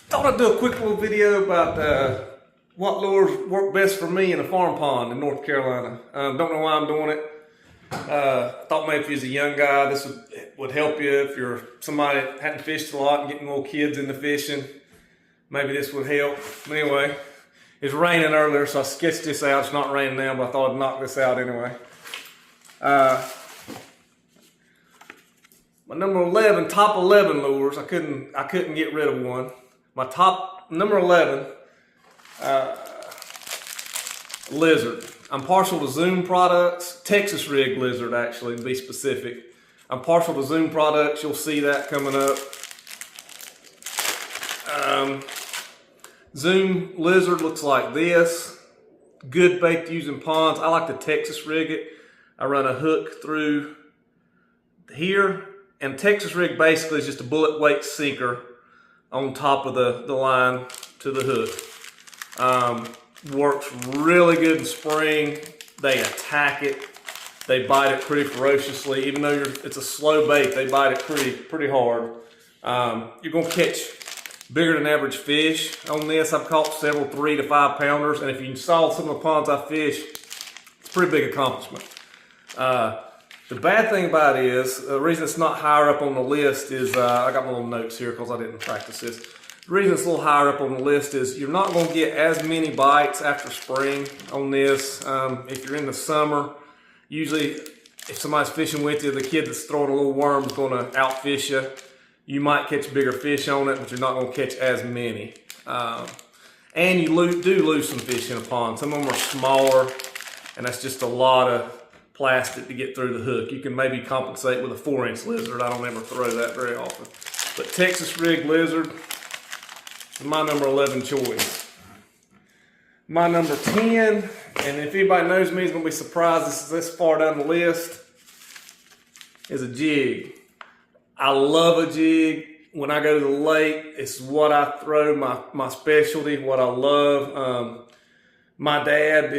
Thought I'd do a quick little video about what lures work best for me in a farm pond in North Carolina. Don't know why I'm doing it. Thought maybe if you're a young guy, this would help you. If you're somebody that hadn't fished a lot and getting little kids into fishing, maybe this would help. But anyway, it's raining earlier, so I sketched this out. It's not raining now, but I thought I'd knock this out anyway. My number 11, top 11 lures. I couldn't get rid of one. My top number 11, lizard. I'm partial to Zoom products, Texas rig lizard actually, to be specific. I'm partial to Zoom products. You'll see that coming up. Zoom lizard looks like this. Good bait to use in ponds. I like to Texas rig it. I run a hook through here, and Texas rig basically is just a bullet weight sinker on top of the line to the hook. Works really good in spring. They attack it. They bite it pretty ferociously. Even though it's a slow bait, they bite it pretty hard. You're gonna catch bigger than average fish on this. I've caught several 3 to 5 pounders, and if you saw some of the ponds I fish, it's a pretty big accomplishment. The bad thing about it is, the reason it's not higher up on the list is, I got my little notes here because I didn't practice this. The reason it's a little higher up on the list is you're not going to get as many bites after spring on this. If you're in the summer, usually if somebody's fishing with you, the kid that's throwing a little worm is going to outfish you. You might catch bigger fish on it, but you're not going to catch as many. And you do lose some fish in a pond. Some of them are smaller, and that's just a lot of plastic to get through the hook. You can maybe compensate with a 4-inch lizard. I don't ever throw that very often. But Texas rig lizard is my number 11 choice. My number 10, and if anybody knows me, is going to be surprised this is this far down the list, is a jig. I love a jig. When I go to the lake, it's what I throw, my specialty, what I love. My dad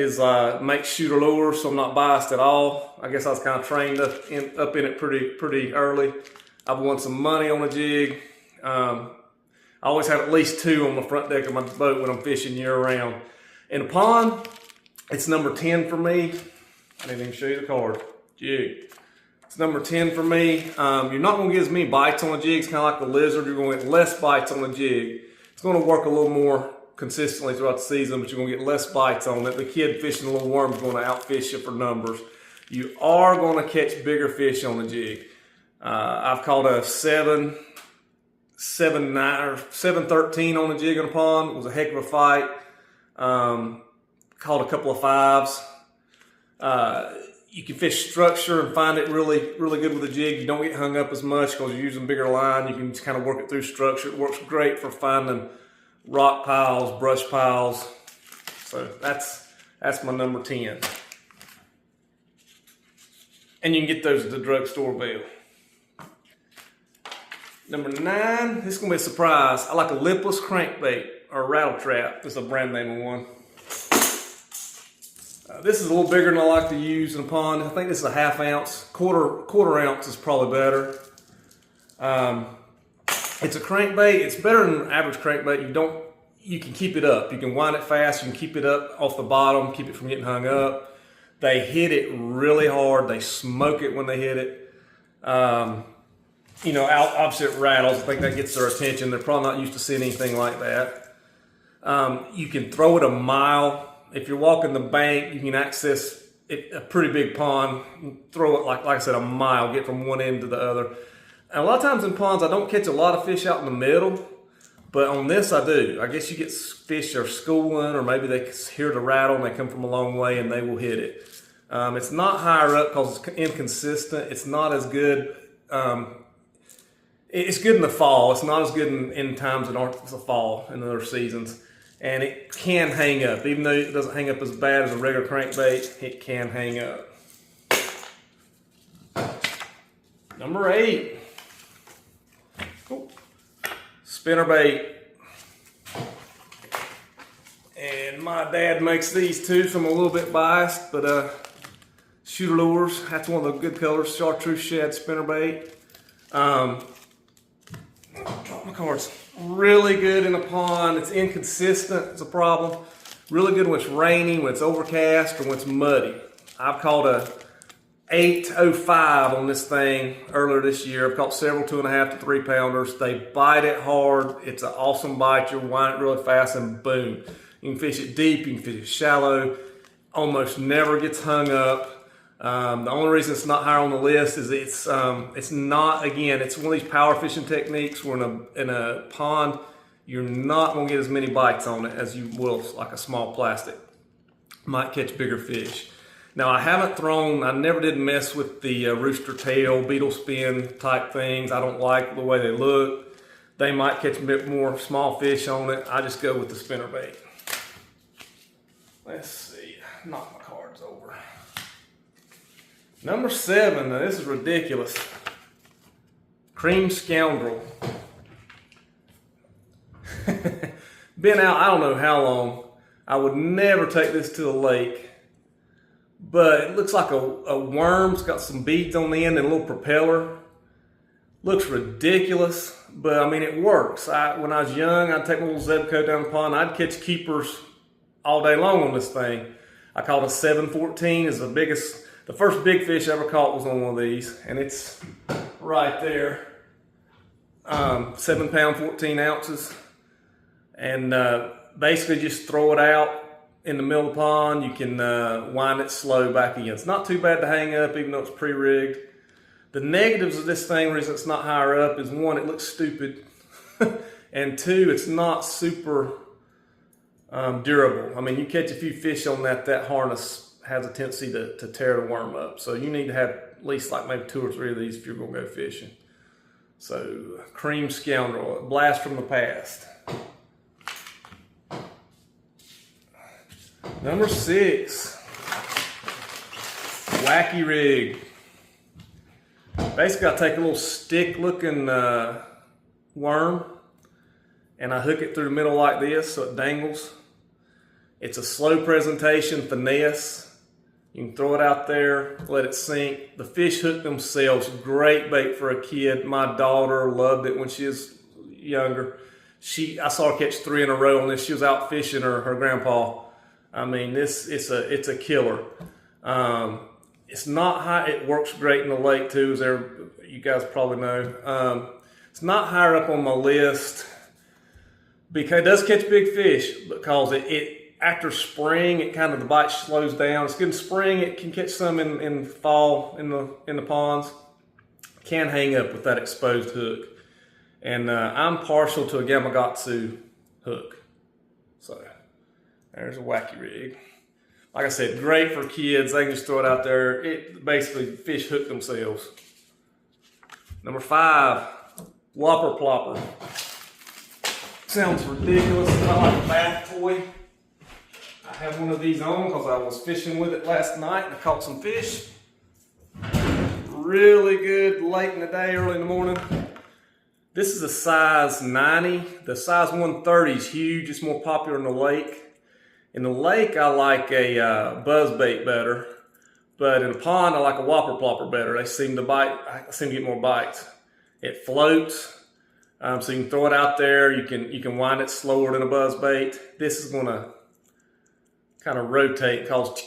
makes shooter lures, so I'm not biased at all. I guess I was kind of trained up in it pretty early. I've won some money on a jig. I always have at least 2 on the front deck of my boat when I'm fishing year round. In a pond, it's number 10 for me. I didn't even show you the card. Jig. It's number 10 for me. You're not going to get as many bites on a jig. It's kind of like the lizard. You're going to get less bites on a jig. It's going to work a little more consistently throughout the season, but you're going to get less bites on it. The kid fishing the little worm is going to outfish you for numbers. You are going to catch bigger fish on the jig. I've caught a 7-9 or 7-13 on the jig in a pond. It was a heck of a fight. Caught a couple of 5s. You can fish structure and find it really good with a jig. You don't get hung up as much because you're using bigger line. You can just kind of work it through structure. It works great for finding rock piles, brush piles. So that's my number 10. And you can get those at the drugstore bill. Number 9, this is going to be a surprise. I like a lipless crankbait or rattle trap. This is a brand name one. This is a little bigger than I like to use in a pond. I think this is a 1/2 ounce. Quarter ounce is probably better. It's a crankbait. It's better than an average crankbait. You can keep it up. You can wind it fast. You can keep it up off the bottom, keep it from getting hung up. They hit it really hard. They smoke it when they hit it. Opposite rattles. I think that gets their attention. They're probably not used to seeing anything like that. You can throw it a mile. If you're walking the bank, you can access a pretty big pond. Throw it, like I said, a mile. Get from one end to the other. And a lot of times in ponds, I don't catch a lot of fish out in the middle. But on this, I do. I guess you get fish that are schooling, or maybe they hear the rattle and they come from a long way and they will hit it. It's not higher up because it's inconsistent. It's not as good. It's good in the fall. It's not as good in times that aren't the fall in other seasons. And it can hang up. Even though it doesn't hang up as bad as a regular crankbait, it can hang up. Number 8. Oh. Spinnerbait. And my dad makes these too, so I'm a little bit biased, but shooter lures, that's one of the good colors, chartreuse shad spinnerbait. Drop my cards. really good in a pond. It's inconsistent, it's a problem. Really good when it's raining, when it's overcast, or when it's muddy. I've caught a 805 on this thing earlier this year. I've caught several 2.5 to 3 pounders. They bite it hard. It's an awesome bite. You'll wind it really fast and boom. You can fish it deep, you can fish it shallow. Almost never gets hung up. The only reason it's not higher on the list is it's not, again, it's one of these power fishing techniques where in a pond, you're not gonna get as many bites on it as you will like a small plastic. Might catch bigger fish. Now I never did mess with the rooster tail, beetle spin type things. I don't like the way they look. They might catch a bit more small fish on it. I just go with the spinnerbait. Let's see, knock my cards over. Number 7, now this is ridiculous. Cream Scoundrel. Been out, I don't know how long. I would never take this to a lake, but it looks like a worm. It's got some beads on the end and a little propeller. Looks ridiculous, but I mean, it works. When I was young, I'd take my little Zebco down the pond. I'd catch keepers all day long on this thing. I caught a 714 is the first big fish I ever caught was on one of these, and it's right there. 7 pound, 14 ounces. And basically just throw it out in the middle of the pond. You can wind it slow back again. It's not too bad to hang up, even though it's pre-rigged. The negatives of this thing, the reason it's not higher up, is 1, it looks stupid. And 2, it's not super durable. I mean, you catch a few fish on that harness has a tendency to tear the worm up. So you need to have at least like maybe 2 or 3 of these if you're gonna go fishing. So, Cream Scoundrel, a blast from the past. Number 6, Wacky rig. Basically, I take a little stick-looking worm and I hook it through the middle like this so it dangles. It's a slow presentation, finesse. You can throw it out there, let it sink. The fish hook themselves. Great bait for a kid. My daughter loved it when she was younger. I saw her catch 3 in a row on this. She was out fishing her grandpa. I mean, it's a killer. It's not high. It works great in the lake too, as you guys probably know. It's not higher up on my list because it does catch big fish, because after spring, the bite slows down. It's good in spring. It can catch some in fall in the ponds. Can hang up with that exposed hook. And I'm partial to a Gamakatsu hook. So there's a Wacky rig. Like I said, great for kids. They can just throw it out there. Basically, fish hook themselves. Number 5, Whopper plopper. Sounds ridiculous. It's not like a bath toy. I have one of these on because I was fishing with it last night and I caught some fish. Really good late in the day, early in the morning. This is a size 90. The size 130 is huge. It's more popular in the lake. In the lake, I like a buzzbait better, but in a pond, I like a Whopper plopper better. They seem to bite. I seem to get more bites. It floats, so you can throw it out there. You can wind it slower than a buzzbait. This is going to kind of rotate and cause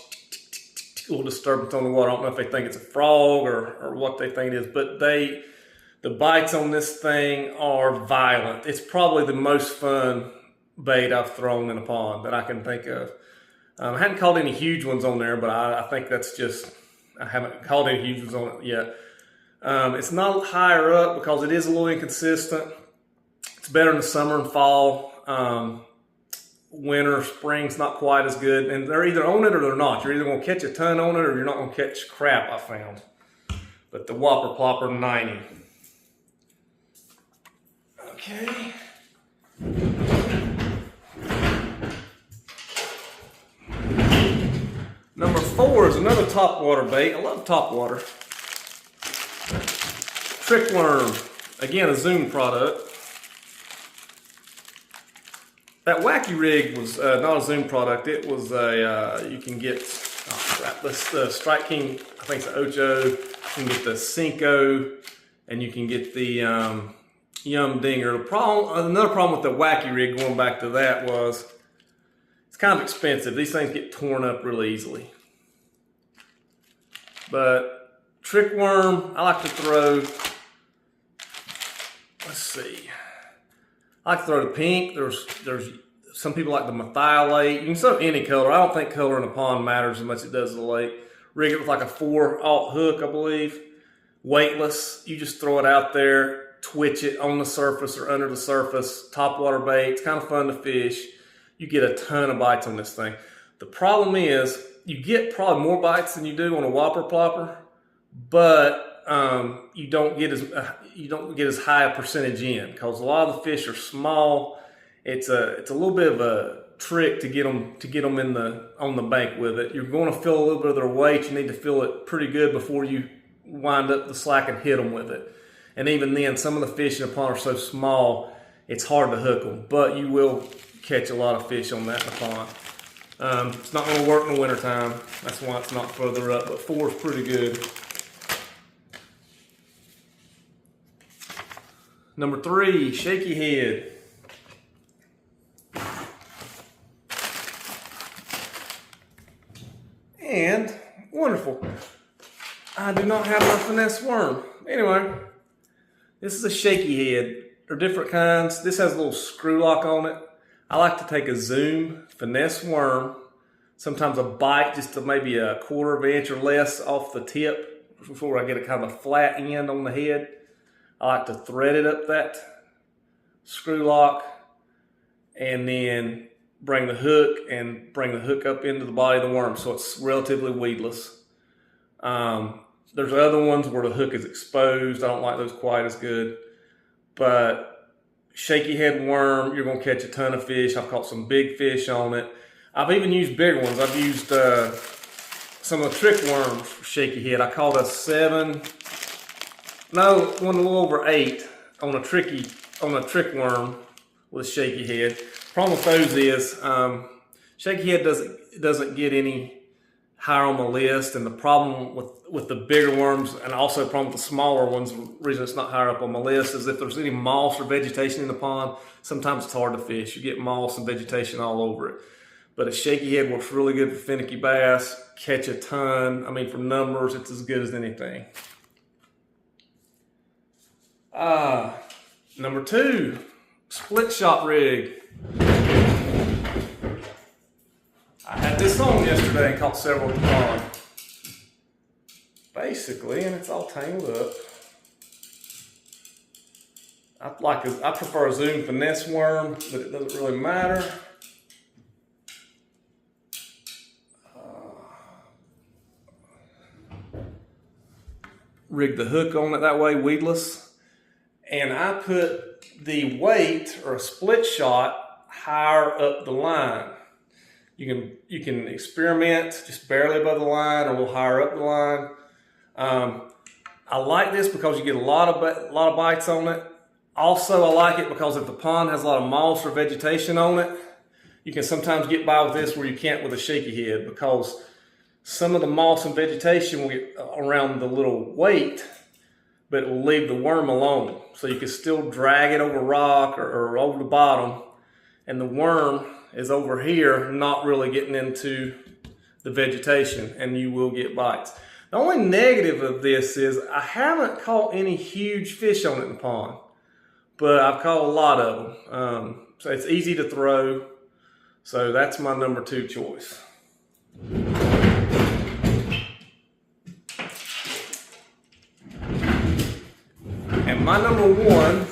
a little disturbance on the water. I don't know if they think it's a frog or what they think it is, but the bites on this thing are violent. It's probably the most fun bait I've thrown in a pond that I can think of. I hadn't caught any huge ones on there, but I think that's just, I haven't caught any huge ones on it yet. It's not higher up because it is a little inconsistent. It's better in the summer and fall. Winter, spring's not quite as good. And they're either on it or they're not. You're either going to catch a ton on it or you're not going to catch crap, I found. But the Whopper plopper 90. Okay. Number 4 is another topwater bait. I love topwater. Trick worm. Again, a Zoom product. That Wacky rig was not a Zoom product. It was you can get, the Strike King, I think it's the Ocho. You can get the Cinco, and you can get the Yum Dinger. Another problem with the Wacky rig, going back to that, was it's kind of expensive. These things get torn up really easily. But trick worm, I like to throw, let's see, I like to throw the pink. There's some people like the methylate. You can throw any color. I don't think color in a pond matters as much as it does in the lake. Rig it with like a 4/0 hook, I believe. Weightless. You just throw it out there, twitch it on the surface or under the surface. Topwater bait. It's kind of fun to fish. You get a ton of bites on this thing. The problem is you get probably more bites than you do on a Whopper plopper, but you don't get as high a percentage in, because a lot of the fish are small. It's a little bit of a trick to get them on the bank with it. You're going to feel a little bit of their weight. You need to feel it pretty good before you wind up the slack and hit them with it. And even then, some of the fish in the pond are so small, it's hard to hook them. But you will catch a lot of fish on that in the pond. It's not going to work in the wintertime. That's why it's not further up. But 4 is pretty good. Number 3, shaky head. And wonderful. I do not have my finesse worm. Anyway, this is a shaky head. There are different kinds. This has a little screw lock on it. I like to take a zoom finesse worm, sometimes a bite just to maybe a 1/4 inch or less off the tip before I get a kind of a flat end on the head. I like to thread it up that screw lock and then bring the hook up into the body of the worm, so it's relatively weedless. There's other ones where the hook is exposed. I don't like those quite as good. But shaky head worm, you're going to catch a ton of fish. I've caught some big fish on it. I've even used bigger ones. I've used some of the trick worms for shaky head. I caught one a little over 8 on a trick worm with a shaky head. Problem with those is shaky head doesn't get any higher on the list, and the problem with the bigger worms, and also the problem with the smaller ones, the reason it's not higher up on my list, is if there's any moss or vegetation in the pond, sometimes it's hard to fish. You get moss and vegetation all over it. But a shaky head works really good for finicky bass, catch a ton. I mean, for numbers, it's as good as anything. Number 2, split shot rig. I had this on yesterday and caught several at the pond. Basically, and it's all tangled up. I prefer a zoom finesse worm, but it doesn't really matter. Rig the hook on it that way, weedless. And I put the weight or a split shot higher up the line. You can experiment just barely above the line or a little higher up the line. I like this because you get a lot of bites on it. Also, I like it because if the pond has a lot of moss or vegetation on it, you can sometimes get by with this where you can't with a shaky head, because some of the moss and vegetation will get around the little weight, but it will leave the worm alone. So you can still drag it over rock or over the bottom, and the worm is over here not really getting into the vegetation, and you will get bites. The only negative of this is I haven't caught any huge fish on it in the pond, but I've caught a lot of them. So it's easy to throw. So that's my number 2 choice. And my number 1,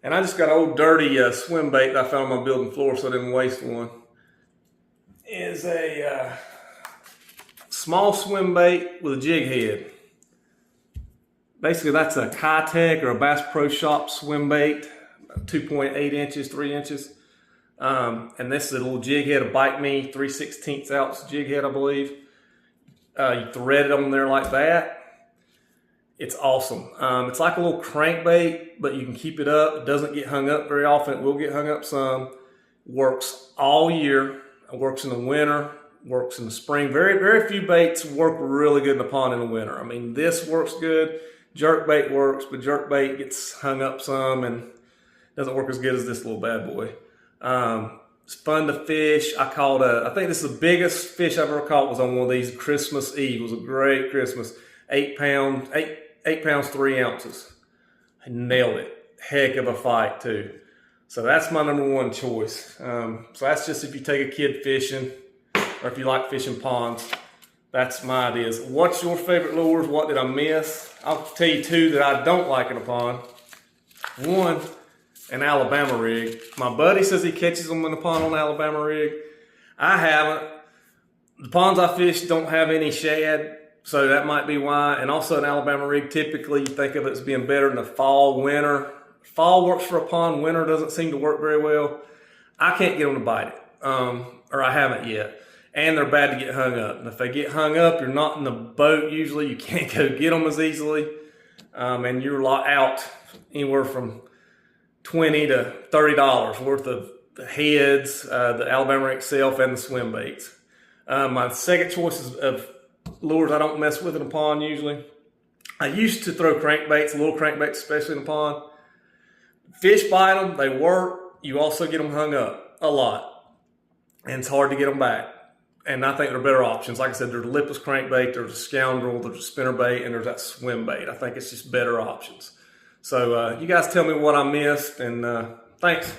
and I just got an old dirty Swimbait that I found on my building floor so I didn't waste one, is a small Swimbait with a jig head. Basically, that's a Kitech or a Bass Pro Shop Swimbait, 2.8 inches, 3 inches. And this is a little jig head, a Bite Me 3/16 ounce jig head, I believe. You thread it on there like that. It's awesome. It's like a little crankbait, but you can keep it up. It doesn't get hung up very often. It will get hung up some. Works all year. It works in the winter. Works in the spring. Very, very few baits work really good in the pond in the winter. I mean, this works good. Jerkbait works, but jerkbait gets hung up some and doesn't work as good as this little bad boy. It's fun to fish. I think this is the biggest fish I've ever caught was on one of these Christmas Eve. It was a great Christmas. 8 pounds, 8 pounds, 3 ounces. I nailed it. Heck of a fight too. So that's my number one choice. So that's just if you take a kid fishing or if you like fishing ponds. That's my ideas. What's your favorite lures? What did I miss? I'll tell you 2 that I don't like in a pond. 1, an Alabama rig. My buddy says he catches them in the pond on an Alabama rig. I haven't. The ponds I fish don't have any shad, so that might be why. And also an Alabama rig, typically you think of it as being better in the fall, winter. Fall works for a pond, winter doesn't seem to work very well. I can't get them to bite it, or I haven't yet. And they're bad to get hung up. And if they get hung up, you're not in the boat usually. You can't go get them as easily. And you're out anywhere from $20 to $30 worth of the heads, the Alabama rig itself, and the swim baits. My second choice of lures I don't mess with in a pond usually. I used to throw crankbaits, little crankbaits, especially in a pond. Fish bite them, they work. You also get them hung up a lot. And it's hard to get them back. And I think there are better options. Like I said, there's a Lipless crankbait, there's a Scoundrel, there's a Spinnerbait, and there's that Swimbait. I think it's just better options. So you guys tell me what I missed, and thanks.